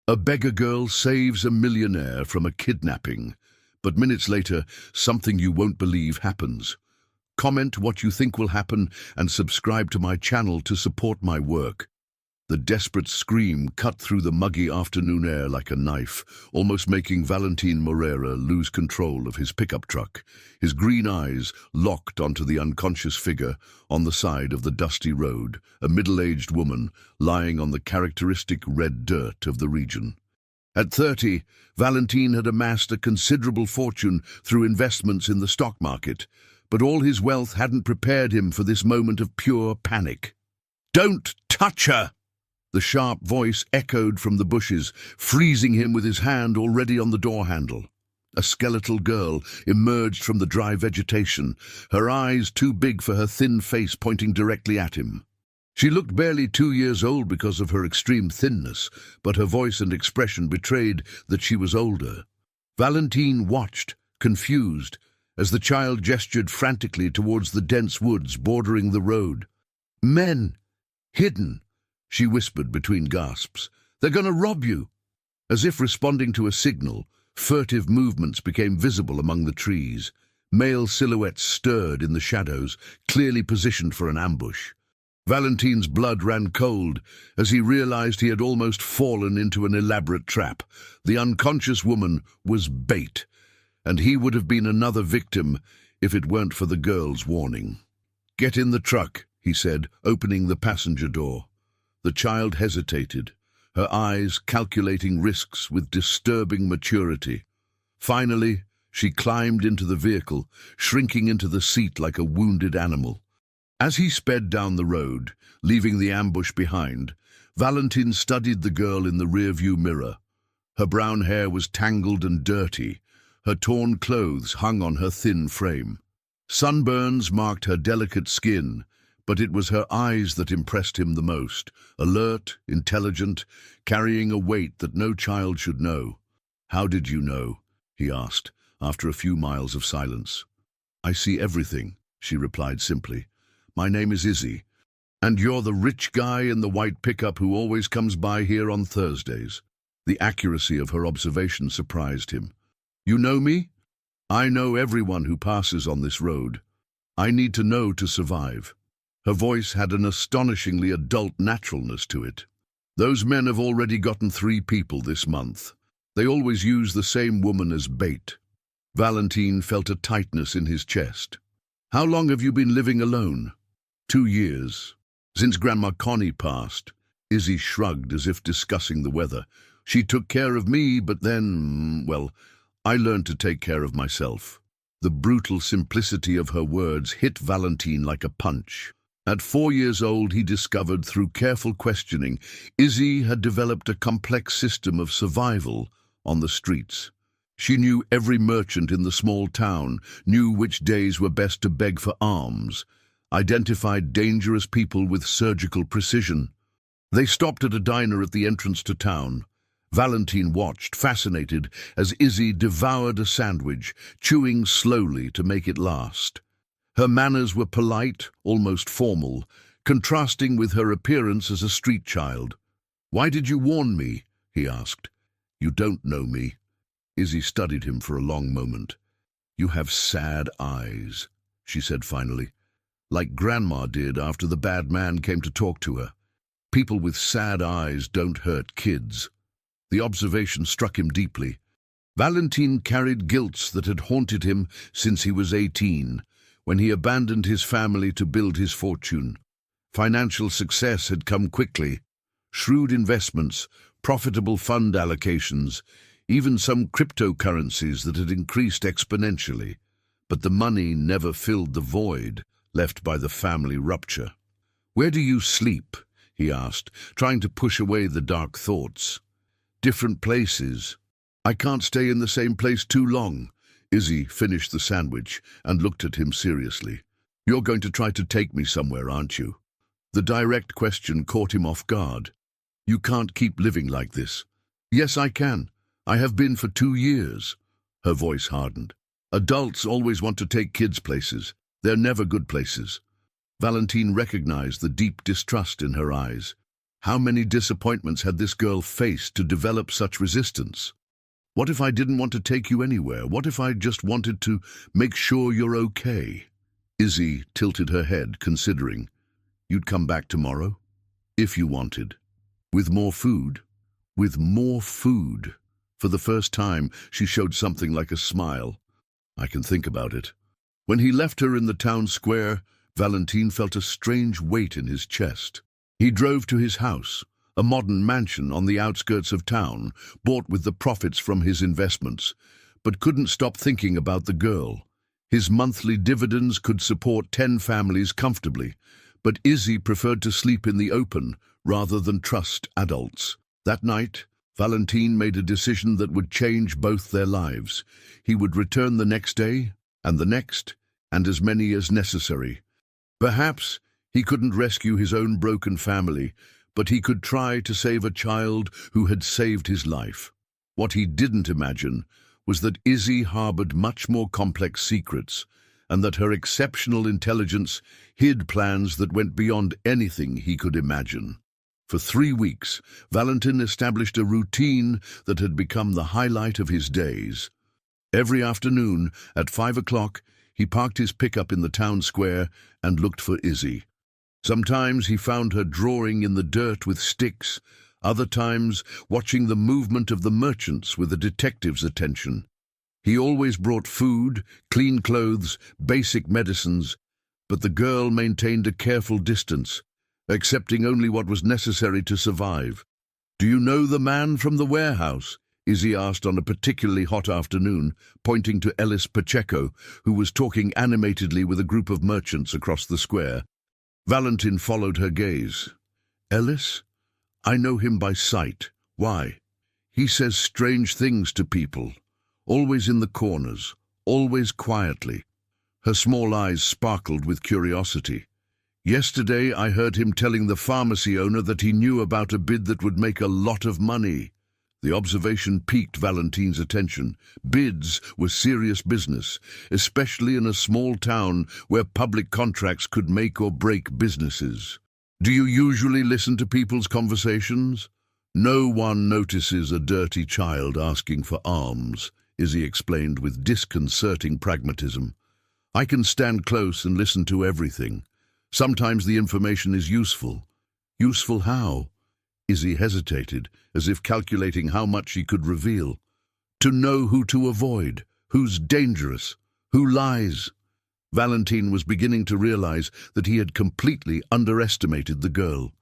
A beggar girl saves a millionaire from a kidnapping, but minutes later, something you won't believe happens. Comment what you think will happen and subscribe to my channel to support my work. The desperate scream cut through the muggy afternoon air like a knife, almost making Valentin Morera lose control of his pickup truck, his green eyes locked onto the unconscious figure on the side of the dusty road, a middle-aged woman lying on the characteristic red dirt of the region. At 30, Valentin had amassed a considerable fortune through investments in the stock market, but all his wealth hadn't prepared him for this moment of pure panic. "Don't touch her!" The sharp voice echoed from the bushes, freezing him with his hand already on the door handle. A skeletal girl emerged from the dry vegetation, her eyes too big for her thin face pointing directly at him. She looked barely 2 years old because of her extreme thinness, but her voice and expression betrayed that she was older. Valentin watched, confused, as the child gestured frantically towards the dense woods bordering the road. "Men! Hidden!" she whispered between gasps. "They're going to rob you!" As if responding to a signal, furtive movements became visible among the trees. Male silhouettes stirred in the shadows, clearly positioned for an ambush. Valentin's blood ran cold as he realized he had almost fallen into an elaborate trap. The unconscious woman was bait, and he would have been another victim if it weren't for the girl's warning. "Get in the truck," he said, opening the passenger door. The child hesitated, her eyes calculating risks with disturbing maturity. Finally, she climbed into the vehicle, shrinking into the seat like a wounded animal. As he sped down the road, leaving the ambush behind, Valentin studied the girl in the rearview mirror. Her brown hair was tangled and dirty. Her torn clothes hung on her thin frame. Sunburns marked her delicate skin, but it was her eyes that impressed him the most, alert, intelligent, carrying a weight that no child should know. "How did you know?" he asked, after a few miles of silence. "I see everything," she replied simply. "My name is Izzy, and you're the rich guy in the white pickup who always comes by here on Thursdays." The accuracy of her observation surprised him. "You know me?" "I know everyone who passes on this road. I need to know to survive." Her voice had an astonishingly adult naturalness to it. "Those men have already gotten 3 people this month. They always use the same woman as bait." Valentin felt a tightness in his chest. "How long have you been living alone?" 2 years. Since Grandma Connie passed." Izzy shrugged as if discussing the weather. "She took care of me, but then, well, I learned to take care of myself." The brutal simplicity of her words hit Valentin like a punch. At 4 years old, he discovered through careful questioning, Izzy had developed a complex system of survival on the streets. She knew every merchant in the small town, knew which days were best to beg for alms, identified dangerous people with surgical precision. They stopped at a diner at the entrance to town. Valentin watched, fascinated, as Izzy devoured a sandwich, chewing slowly to make it last. Her manners were polite, almost formal, contrasting with her appearance as a street child. "Why did you warn me?" he asked. "You don't know me." Izzy studied him for a long moment. "You have sad eyes," she said finally, "like Grandma did after the bad man came to talk to her. People with sad eyes don't hurt kids." The observation struck him deeply. Valentin carried guilt that had haunted him since he was 18, when he abandoned his family to build his fortune. Financial success had come quickly. Shrewd investments, profitable fund allocations, even some cryptocurrencies that had increased exponentially. But the money never filled the void left by the family rupture. "Where do you sleep?" he asked, trying to push away the dark thoughts. "Different places. I can't stay in the same place too long." Izzy finished the sandwich and looked at him seriously. "You're going to try to take me somewhere, aren't you?" The direct question caught him off guard. "You can't keep living like this." "Yes, I can. I have been for 2 years." Her voice hardened. "Adults always want to take kids places. They're never good places." Valentin recognized the deep distrust in her eyes. How many disappointments had this girl faced to develop such resistance? What if I didn't want to take you anywhere? What if I just wanted to make sure you're okay? Izzy tilted her head, considering. You'd come back tomorrow? If you wanted. With more food? With more food. For the first time, she showed something like a smile. I can think about it. When he left her in the town square, Valentine felt a strange weight in his chest. He drove to his house, a modern mansion on the outskirts of town, bought with the profits from his investments, but couldn't stop thinking about the girl. His monthly dividends could support 10 families comfortably, but Izzy preferred to sleep in the open rather than trust adults. That night, Valentine made a decision that would change both their lives. He would return the next day, and the next, and as many as necessary. Perhaps he couldn't rescue his own broken family, but he could try to save a child who had saved his life. What he didn't imagine was that Izzy harbored much more complex secrets, and that her exceptional intelligence hid plans that went beyond anything he could imagine. For 3 weeks, Valentine established a routine that had become the highlight of his days. Every afternoon, at 5 o'clock, he parked his pickup in the town square and looked for Izzy. Sometimes he found her drawing in the dirt with sticks, other times watching the movement of the merchants with a detective's attention. He always brought food, clean clothes, basic medicines, but the girl maintained a careful distance, accepting only what was necessary to survive. "Do you know the man from the warehouse?" Izzy asked on a particularly hot afternoon, pointing to Ellis Pacheco, who was talking animatedly with a group of merchants across the square. Valentine followed her gaze. "Ellis? I know him by sight. Why?" "He says strange things to people. Always in the corners, always quietly." Her small eyes sparkled with curiosity. "Yesterday I heard him telling the pharmacy owner that he knew about a bid that would make a lot of money." The observation piqued Valentine's attention. Bids were serious business, especially in a small town where public contracts could make or break businesses. "Do you usually listen to people's conversations?" "No one notices a dirty child asking for alms," Izzy explained with disconcerting pragmatism. "I can stand close and listen to everything. Sometimes the information is useful." "Useful how?" Izzy hesitated, as if calculating how much she could reveal. "To know who to avoid, who's dangerous, who lies." Valentine was beginning to realize that he had completely underestimated the girl.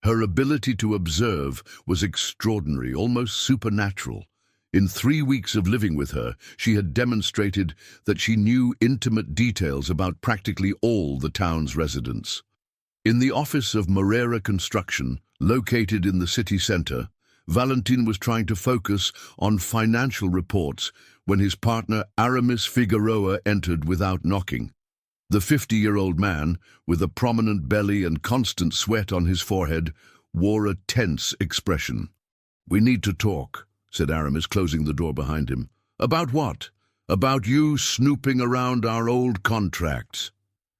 Her ability to observe was extraordinary, almost supernatural. In 3 weeks of living with her, she had demonstrated that she knew intimate details about practically all the town's residents. In the office of Moreira Construction, located in the city center, Valentine was trying to focus on financial reports when his partner Aramis Figueroa entered without knocking. The 50-year-old man, with a prominent belly and constant sweat on his forehead, wore a tense expression. "We need to talk," said Aramis, closing the door behind him. "About what?" "About you snooping around our old contracts."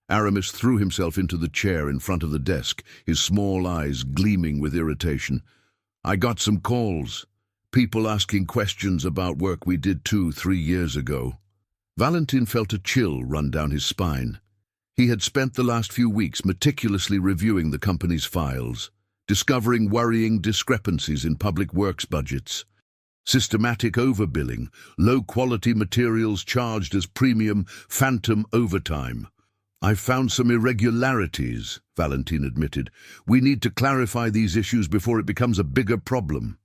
Aramis threw himself into the chair in front of the desk, his small eyes gleaming with irritation. "I got some calls. People asking questions about work we did 2-3 years ago." Valentine felt a chill run down his spine. He had spent the last few weeks meticulously reviewing the company's files, discovering worrying discrepancies in public works budgets. Systematic overbilling, low-quality materials charged as premium, phantom overtime. "I found some irregularities," Valentine admitted. "We need to clarify these issues before it becomes a bigger problem."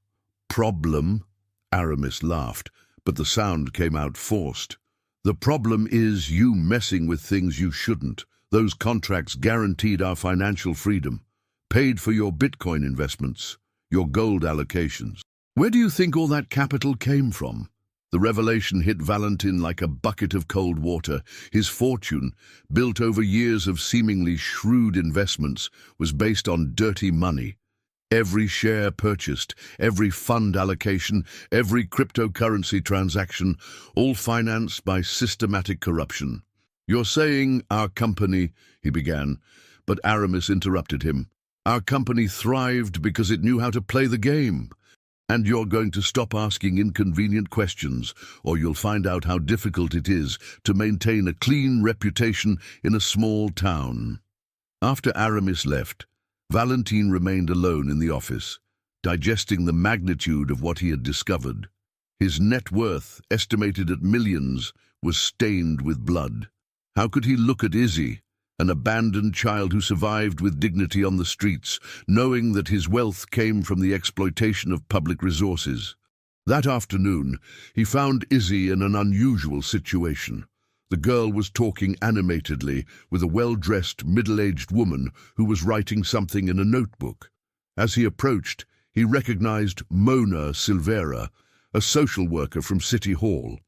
"Problem?" Aramis laughed, but the sound came out forced. "The problem is you messing with things you shouldn't. Those contracts guaranteed our financial freedom, paid for your Bitcoin investments, your gold allocations. Where do you think all that capital came from?" The revelation hit Valentine like a bucket of cold water. His fortune, built over years of seemingly shrewd investments, was based on dirty money. Every share purchased, every fund allocation, every cryptocurrency transaction, all financed by systematic corruption. "You're saying our company," he began, but Aramis interrupted him. Our company thrived because it knew how to play the game. And you're going to stop asking inconvenient questions, or you'll find out how difficult it is to maintain a clean reputation in a small town." After Aramis left, Valentine remained alone in the office, digesting the magnitude of what he had discovered. His net worth, estimated at millions, was stained with blood. How could he look at Izzy, an abandoned child who survived with dignity on the streets, knowing that his wealth came from the exploitation of public resources? That afternoon, he found Izzy in an unusual situation. The girl was talking animatedly with a well-dressed, middle-aged woman who was writing something in a notebook. As he approached, he recognized Mona Silvera, a social worker from City Hall.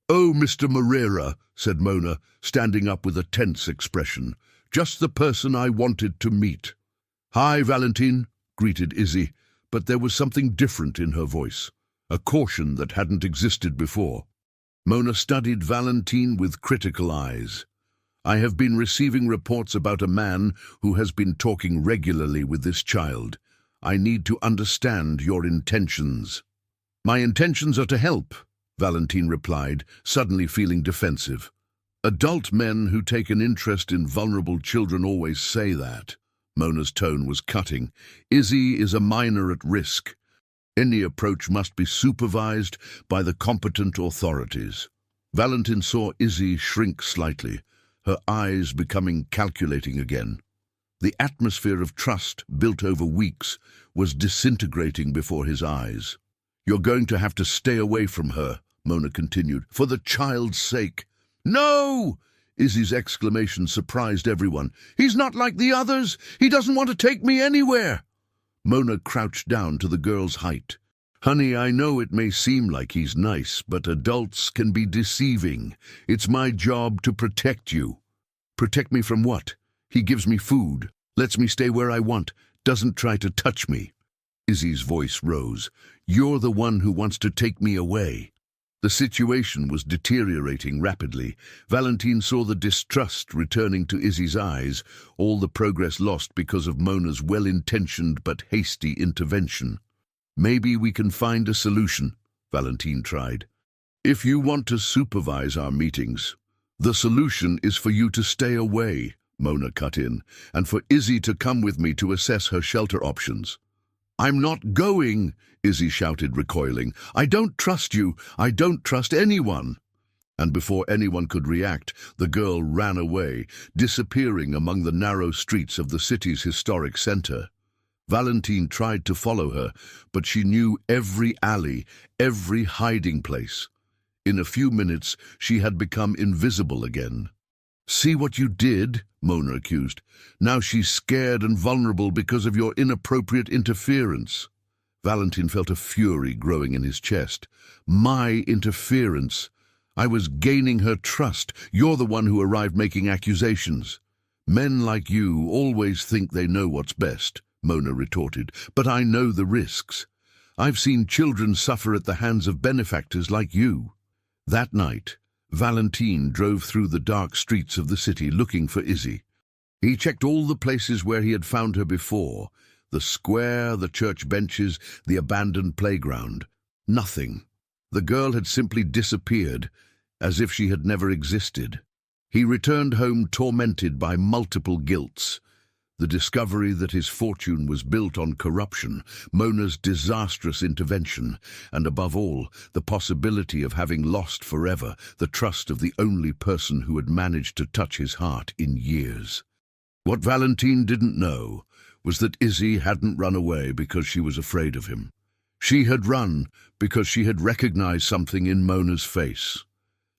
"Oh, Mr. Moreira," said Mona, standing up with a tense expression. "Just the person I wanted to meet." "Hi, Valentine," greeted Izzy, but there was something different in her voice, a caution that hadn't existed before. Mona studied Valentine with critical eyes. "I have been receiving reports about a man who has been talking regularly with this child. I need to understand your intentions." "My intentions are to help," Valentine replied, suddenly feeling defensive. "Adult men who take an interest in vulnerable children always say that." Mona's tone was cutting. "Izzy is a minor at risk. Any approach must be supervised by the competent authorities." Valentine saw Izzy shrink slightly, her eyes becoming calculating again. The atmosphere of trust, built over weeks, was disintegrating before his eyes. "You're going to have to stay away from her," Mona continued, "for the child's sake." "No!" Izzy's exclamation surprised everyone. "He's not like the others. He doesn't want to take me anywhere." Mona crouched down to the girl's height. "Honey, I know it may seem like he's nice, but adults can be deceiving. It's my job to protect you." "Protect me from what?" "He gives me food, lets me stay where I want, doesn't try to touch me." Izzy's voice rose. "You're the one who wants to take me away." The situation was deteriorating rapidly. Valentine saw the distrust returning to Izzy's eyes, all the progress lost because of Mona's well-intentioned but hasty intervention. "Maybe we can find a solution," Valentine tried. "If you want to supervise our meetings, the solution is for you to stay away," Mona cut in, "and for Izzy to come with me to assess her shelter options." "I'm not going," Izzy shouted, recoiling. "I don't trust you. I don't trust anyone." And before anyone could react, the girl ran away, disappearing among the narrow streets of the city's historic center. Valentine tried to follow her, but she knew every alley, every hiding place. In a few minutes, she had become invisible again. "See what you did?" Mona accused. "Now she's scared and vulnerable because of your inappropriate interference." Valentine felt a fury growing in his chest. "My interference? I was gaining her trust. You're the one who arrived making accusations." "Men like you always think they know what's best," Mona retorted, "but I know the risks. I've seen children suffer at the hands of benefactors like you." That night, Valentine drove through the dark streets of the city looking for Izzy. He checked all the places where he had found her before, the square, the church benches, the abandoned playground. Nothing. The girl had simply disappeared, as if she had never existed. He returned home tormented by multiple guilts. The discovery that his fortune was built on corruption, Mona's disastrous intervention, and above all, the possibility of having lost forever the trust of the only person who had managed to touch his heart in years. What Valentine didn't know was that Izzy hadn't run away because she was afraid of him. She had run because she had recognized something in Mona's face.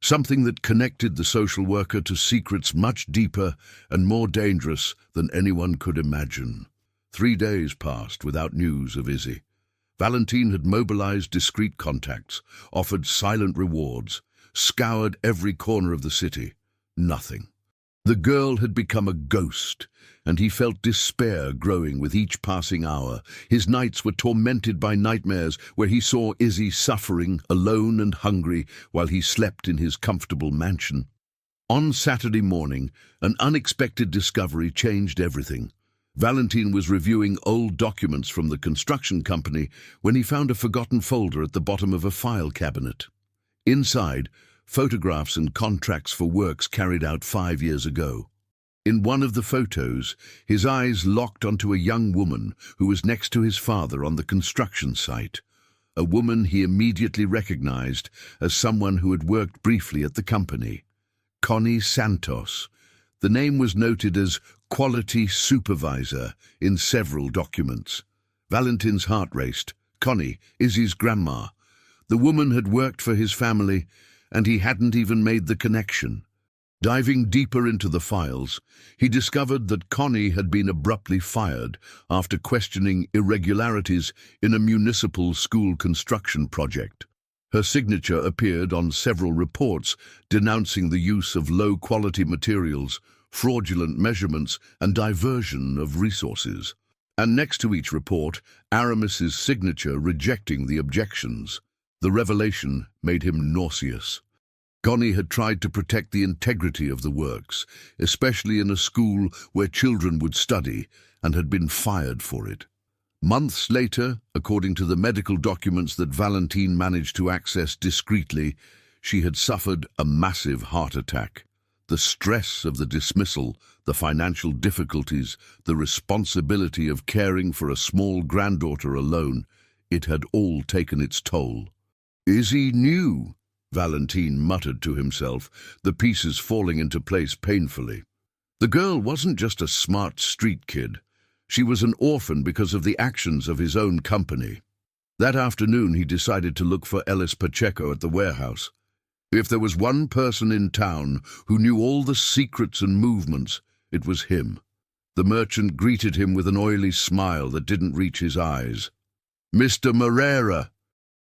Something that connected the social worker to secrets much deeper and more dangerous than anyone could imagine. 3 days passed without news of Izzy. Valentine had mobilized discreet contacts, offered silent rewards, scoured every corner of the city. Nothing. The girl had become a ghost, and he felt despair growing with each passing hour. His nights were tormented by nightmares where he saw Izzy suffering, alone and hungry, while he slept in his comfortable mansion. On Saturday morning, an unexpected discovery changed everything. Valentine was reviewing old documents from the construction company when he found a forgotten folder at the bottom of a file cabinet. Inside, photographs and contracts for works carried out 5 years ago. In one of the photos, his eyes locked onto a young woman who was next to his father on the construction site, a woman he immediately recognized as someone who had worked briefly at the company. Connie Santos. The name was noted as quality supervisor in several documents. Valentine's heart raced. Connie, Izzy's grandma. The woman had worked for his family, and he hadn't even made the connection. Diving deeper into the files, he discovered that Connie had been abruptly fired after questioning irregularities in a municipal school construction project. Her signature appeared on several reports denouncing the use of low-quality materials, fraudulent measurements, and diversion of resources. And next to each report, Aramis's signature rejecting the objections. The revelation made him nauseous. Connie had tried to protect the integrity of the works, especially in a school where children would study, and had been fired for it. Months later, according to the medical documents that Valentine managed to access discreetly, she had suffered a massive heart attack. The stress of the dismissal, the financial difficulties, the responsibility of caring for a small granddaughter alone, it had all taken its toll. "Izzy knew," Valentine muttered to himself, the pieces falling into place painfully. The girl wasn't just a smart street kid. She was an orphan because of the actions of his own company. That afternoon he decided to look for Ellis Pacheco at the warehouse. If there was one person in town who knew all the secrets and movements, it was him. The merchant greeted him with an oily smile that didn't reach his eyes. "Mr. Moreira,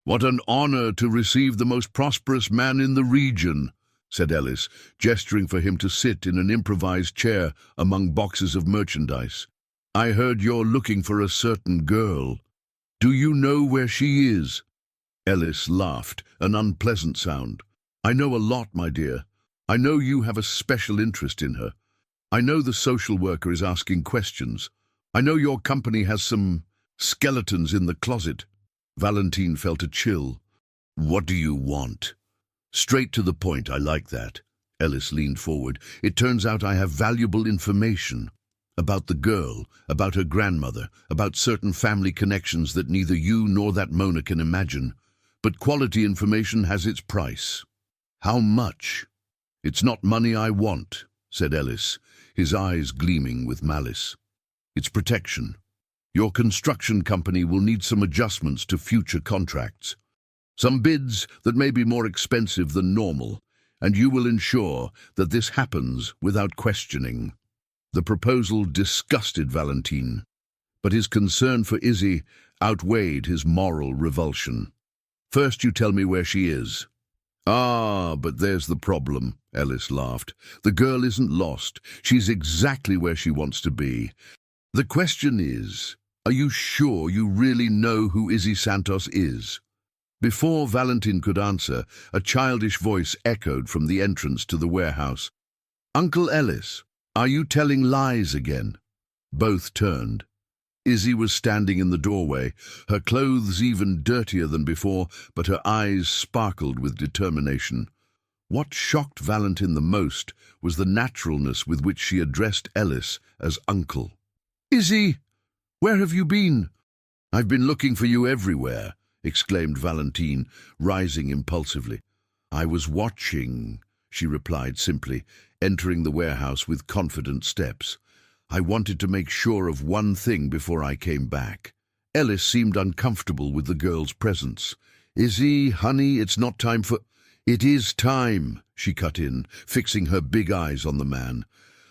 what an honor to receive the most prosperous man in the region," said Ellis, gesturing for him to sit in an improvised chair among boxes of merchandise. "I heard you're looking for a certain girl. Do you know where she is?" Ellis laughed, an unpleasant sound. "I know a lot, my dear. I know you have a special interest in her. I know the social worker is asking questions. I know your company has some skeletons in the closet." Valentine felt a chill. "What do you want?" "Straight to the point, I like that." Ellis leaned forward. "It turns out I have valuable information. About the girl, about her grandmother, about certain family connections that neither you nor that Mona can imagine. But quality information has its price." "How much?" "It's not money I want," said Ellis, his eyes gleaming with malice. "It's protection. Your construction company will need some adjustments to future contracts. Some bids that may be more expensive than normal, and you will ensure that this happens without questioning." The proposal disgusted Valentine, but his concern for Izzy outweighed his moral revulsion. "First you tell me where she is." "Ah, but there's the problem," Ellis laughed. "The girl isn't lost. She's exactly where she wants to be. The question is, are you sure you really know who Izzy Santos is?" Before Valentine could answer, a childish voice echoed from the entrance to the warehouse. "Uncle Ellis, are you telling lies again?" Both turned. Izzy was standing in the doorway, her clothes even dirtier than before, but her eyes sparkled with determination. What shocked Valentine the most was the naturalness with which she addressed Ellis as uncle. "Izzy, where have you been?" "I've been looking for you everywhere," exclaimed Valentine, rising impulsively. "I was watching," she replied simply, entering the warehouse with confident steps. "I wanted to make sure of one thing before I came back." Ellis seemed uncomfortable with the girl's presence. "Izzy, honey, it's not time for—" "It is time," she cut in, fixing her big eyes on the man.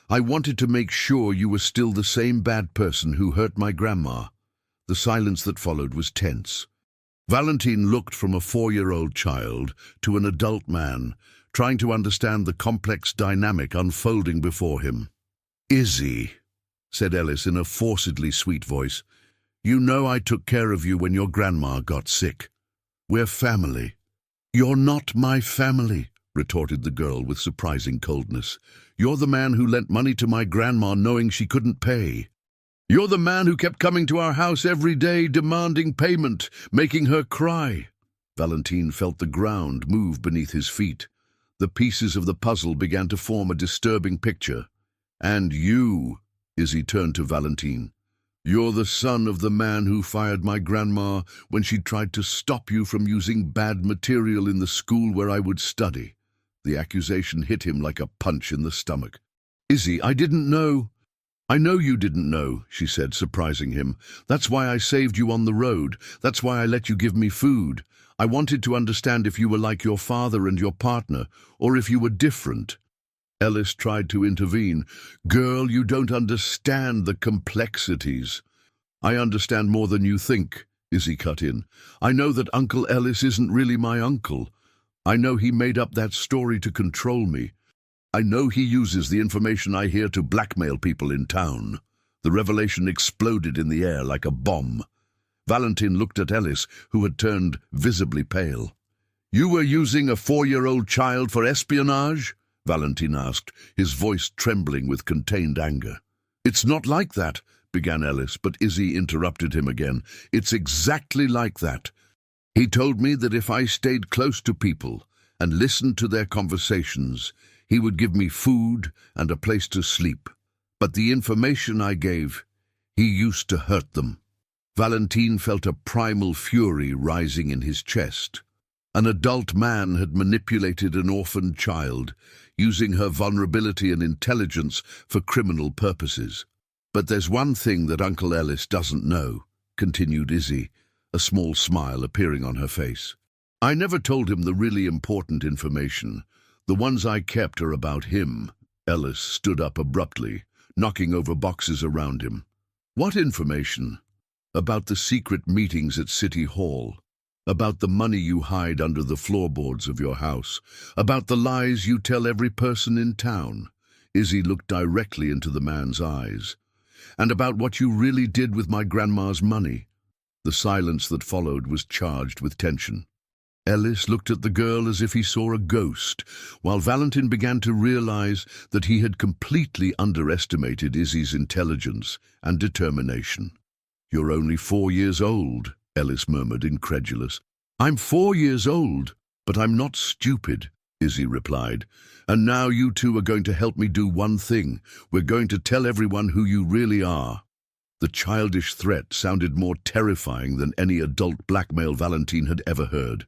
"I wanted to make sure you were still the same bad person who hurt my grandma." The silence that followed was tense. Valentine looked from a 4-year-old child to an adult man, trying to understand the complex dynamic unfolding before him. "Izzy," said Ellis in a forcedly sweet voice, "you know I took care of you when your grandma got sick. We're family." "You're not my family," retorted the girl with surprising coldness. "You're the man who lent money to my grandma knowing she couldn't pay." You're the man who kept coming to our house every day, demanding payment, making her cry. Valentine felt the ground move beneath his feet. The pieces of the puzzle began to form a disturbing picture. And you, Izzy turned to Valentine. You're the son of the man who fired my grandma when she tried to stop you from using bad material in the school where I would study. The accusation hit him like a punch in the stomach. Izzy, I didn't know. I know you didn't know, she said, surprising him. That's why I saved you on the road. That's why I let you give me food. I wanted to understand if you were like your father and your partner, or if you were different. Ellis tried to intervene. Girl, you don't understand the complexities. I understand more than you think, Izzy cut in. I know that Uncle Ellis isn't really my uncle. I know he made up that story to control me. I know he uses the information I hear to blackmail people in town. The revelation exploded in the air like a bomb. Valentine looked at Ellis, who had turned visibly pale. You were using a 4-year-old child for espionage? Valentine asked, his voice trembling with contained anger. It's not like that, began Ellis, but Izzy interrupted him again. It's exactly like that. He told me that if I stayed close to people and listened to their conversations, he would give me food and a place to sleep. But the information I gave, he used to hurt them. Valentine felt a primal fury rising in his chest. An adult man had manipulated an orphaned child, using her vulnerability and intelligence for criminal purposes. But there's one thing that Uncle Ellis doesn't know, continued Izzy, a small smile appearing on her face. I never told him the really important information. The ones I kept are about him. Ellis stood up abruptly, knocking over boxes around him. What information? About the secret meetings at City Hall. About the money you hide under the floorboards of your house. About the lies you tell every person in town. Izzy looked directly into the man's eyes. And about what you really did with my grandma's money. The silence that followed was charged with tension. Ellis looked at the girl as if he saw a ghost, while Valentine began to realize that he had completely underestimated Izzy's intelligence and determination. You're only 4 years old, Ellis murmured, incredulous. I'm 4 years old, but I'm not stupid, Izzy replied. And now you two are going to help me do one thing. We're going to tell everyone who you really are. The childish threat sounded more terrifying than any adult blackmail Valentine had ever heard.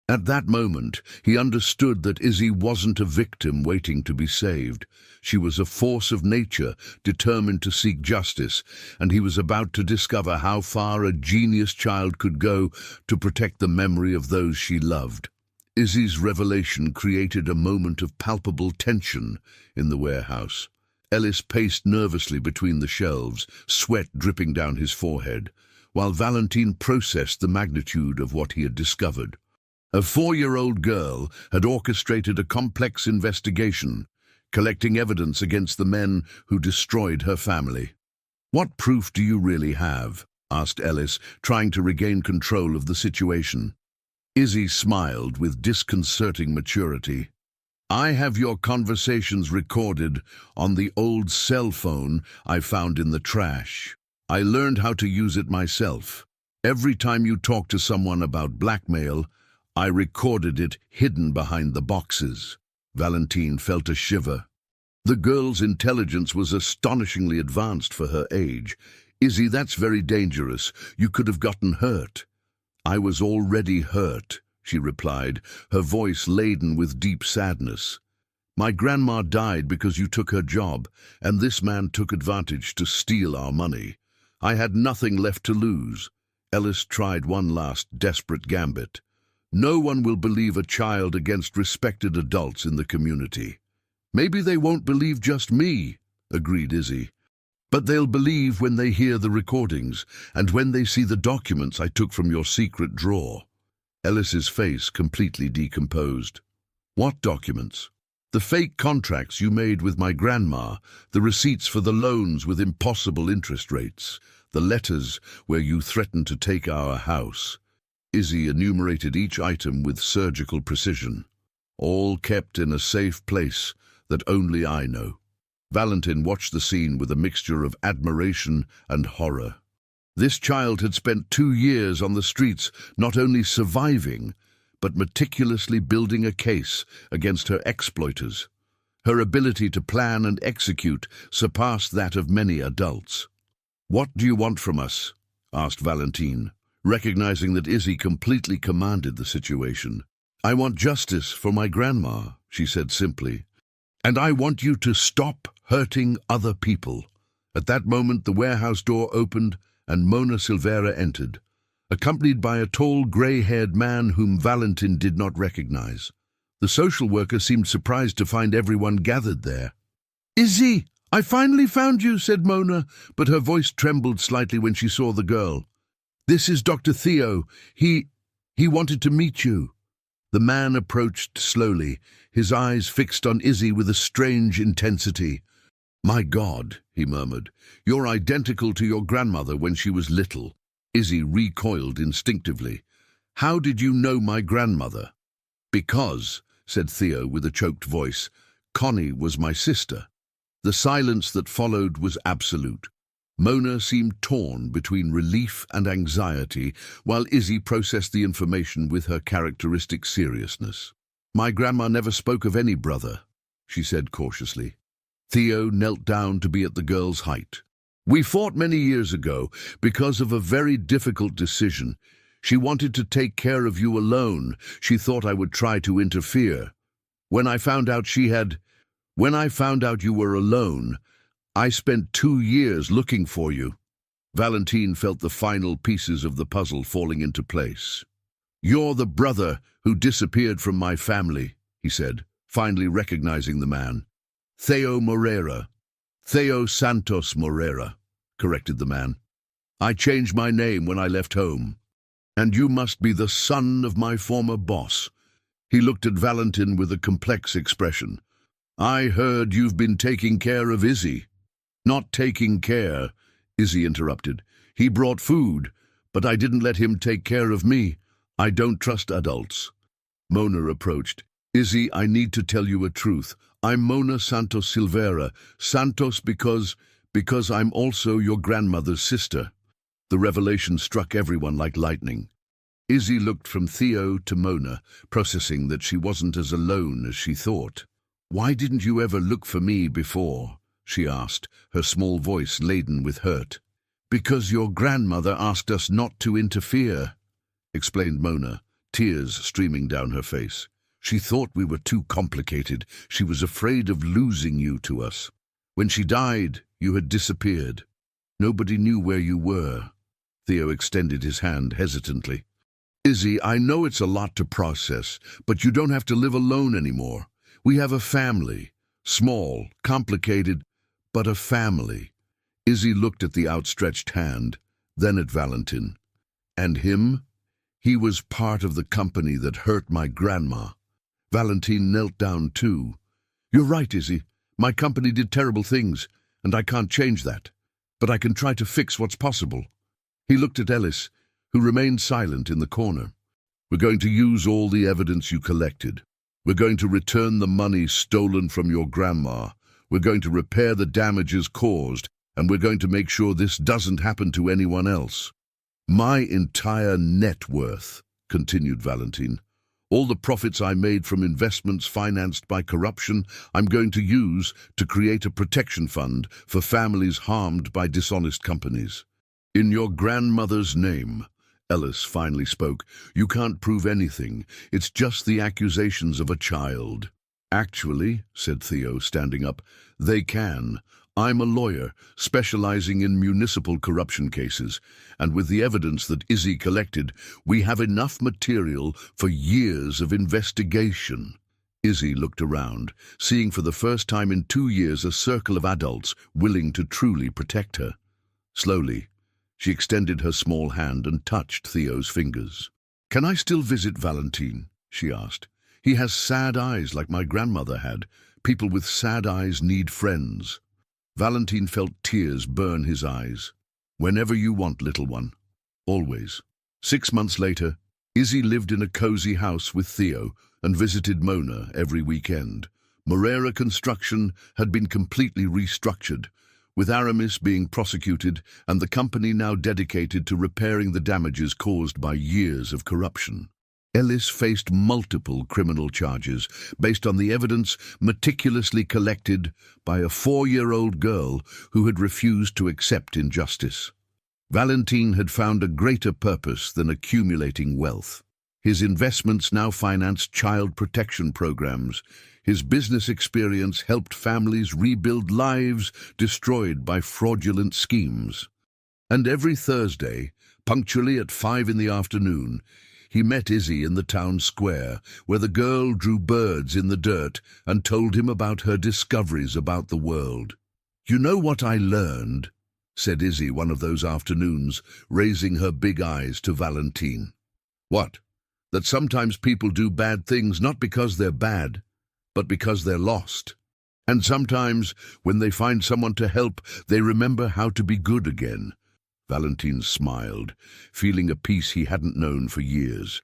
At that moment, he understood that Izzy wasn't a victim waiting to be saved. She was a force of nature, determined to seek justice, and he was about to discover how far a genius child could go to protect the memory of those she loved. Izzy's revelation created a moment of palpable tension in the warehouse. Ellis paced nervously between the shelves, sweat dripping down his forehead, while Valentine processed the magnitude of what he had discovered. A 4-year-old girl had orchestrated a complex investigation, collecting evidence against the men who destroyed her family. What proof do you really have? Asked Ellis, trying to regain control of the situation. Izzy smiled with disconcerting maturity. I have your conversations recorded on the old cell phone I found in the trash. I learned how to use it myself. Every time you talk to someone about blackmail, I recorded it hidden behind the boxes. Valentine felt a shiver. The girl's intelligence was astonishingly advanced for her age. Izzy, that's very dangerous. You could have gotten hurt. I was already hurt, she replied, her voice laden with deep sadness. My grandma died because you took her job, and this man took advantage to steal our money. I had nothing left to lose. Ellis tried one last desperate gambit. No one will believe a child against respected adults in the community. Maybe they won't believe just me, agreed Izzy. But they'll believe when they hear the recordings and when they see the documents I took from your secret drawer. Ellis's face completely decomposed. What documents? The fake contracts you made with my grandma, the receipts for the loans with impossible interest rates, the letters where you threatened to take our house. Izzy enumerated each item with surgical precision. All kept in a safe place that only I know. Valentin watched the scene with a mixture of admiration and horror. This child had spent 2 years on the streets, not only surviving, but meticulously building a case against her exploiters. Her ability to plan and execute surpassed that of many adults. "What do you want from us?" asked Valentin, recognizing that Izzy completely commanded the situation. "I want justice for my grandma," she said simply. "And I want you to stop hurting other people." At that moment, the warehouse door opened and Mona Silvera entered, accompanied by a tall, grey-haired man whom Valentin did not recognize. The social worker seemed surprised to find everyone gathered there. "Izzy, I finally found you," said Mona, but her voice trembled slightly when she saw the girl. "This is Dr. Theo. He wanted to meet you." The man approached slowly, his eyes fixed on Izzy with a strange intensity. "My God," he murmured, "you're identical to your grandmother when she was little." Izzy recoiled instinctively. "How did you know my grandmother?" "Because," said Theo with a choked voice, "Connie was my sister." The silence that followed was absolute. Mona seemed torn between relief and anxiety, while Izzy processed the information with her characteristic seriousness. "My grandma never spoke of any brother," she said cautiously. Theo knelt down to be at the girl's height. "We fought many years ago because of a very difficult decision. She wanted to take care of you alone. She thought I would try to interfere. When I found out you were alone, I spent 2 years looking for you." Valentin felt the final pieces of the puzzle falling into place. "You're the brother who disappeared from my family," he said, finally recognizing the man. "Theo Moreira. Theo Santos Moreira," corrected the man. "I changed my name when I left home. And you must be the son of my former boss." He looked at Valentin with a complex expression. "I heard you've been taking care of Izzy." "Not taking care," Izzy interrupted. "He brought food, but I didn't let him take care of me. I don't trust adults." Mona approached. "Izzy, I need to tell you a truth. I'm Mona Santos Silvera. Santos because I'm also your grandmother's sister." The revelation struck everyone like lightning. Izzy looked from Theo to Mona, processing that she wasn't as alone as she thought. "Why didn't you ever look for me before?" she asked, her small voice laden with hurt. "Because your grandmother asked us not to interfere," explained Mona, tears streaming down her face. "She thought we were too complicated. She was afraid of losing you to us. When she died, you had disappeared. Nobody knew where you were." Theo extended his hand hesitantly. "Izzy, I know it's a lot to process, but you don't have to live alone anymore. We have a family. Small, complicated, but a family." Izzy looked at the outstretched hand, then at Valentin. "And him? He was part of the company that hurt my grandma." Valentin knelt down too. "You're right, Izzy. My company did terrible things, and I can't change that. But I can try to fix what's possible." He looked at Ellis, who remained silent in the corner. "We're going to use all the evidence you collected. We're going to return the money stolen from your grandma. We're going to repair the damages caused, and we're going to make sure this doesn't happen to anyone else. My entire net worth," continued Valentin, "all the profits I made from investments financed by corruption, I'm going to use to create a protection fund for families harmed by dishonest companies. In your grandmother's name," Ellis finally spoke, "you can't prove anything. It's just the accusations of a child." "Actually," said Theo, standing up, "they can. I'm a lawyer, specializing in municipal corruption cases, and with the evidence that Izzy collected, we have enough material for years of investigation." Izzy looked around, seeing for the first time in 2 years a circle of adults willing to truly protect her. Slowly, she extended her small hand and touched Theo's fingers. "Can I still visit Valentin?" she asked. "He has sad eyes like my grandmother had. People with sad eyes need friends." Valentin felt tears burn his eyes. "Whenever you want, little one. Always." 6 months later, Izzy lived in a cozy house with Theo and visited Mona every weekend. Moreira construction had been completely restructured, with Aramis being prosecuted and the company now dedicated to repairing the damages caused by years of corruption. Ellis faced multiple criminal charges based on the evidence meticulously collected by a 4-year-old girl who had refused to accept injustice. Valentine had found a greater purpose than accumulating wealth. His investments now financed child protection programs. His business experience helped families rebuild lives destroyed by fraudulent schemes. And every Thursday, punctually at 5 in the afternoon, he met Izzy in the town square, where the girl drew birds in the dirt and told him about her discoveries about the world. "You know what I learned?" said Izzy one of those afternoons, raising her big eyes to Valentine. "What? That sometimes people do bad things not because they're bad, but because they're lost. And sometimes, when they find someone to help, they remember how to be good again." Valentine smiled, feeling a peace he hadn't known for years.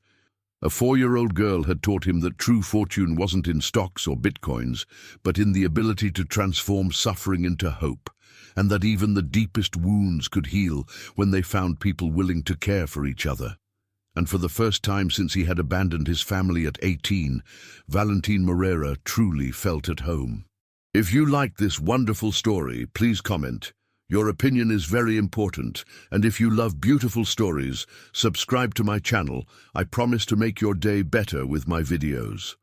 A 4-year-old girl had taught him that true fortune wasn't in stocks or bitcoins, but in the ability to transform suffering into hope, and that even the deepest wounds could heal when they found people willing to care for each other. And for the first time since he had abandoned his family at 18, Valentine Moreira truly felt at home. If you liked this wonderful story, please comment. Your opinion is very important, and if you love beautiful stories, subscribe to my channel. I promise to make your day better with my videos.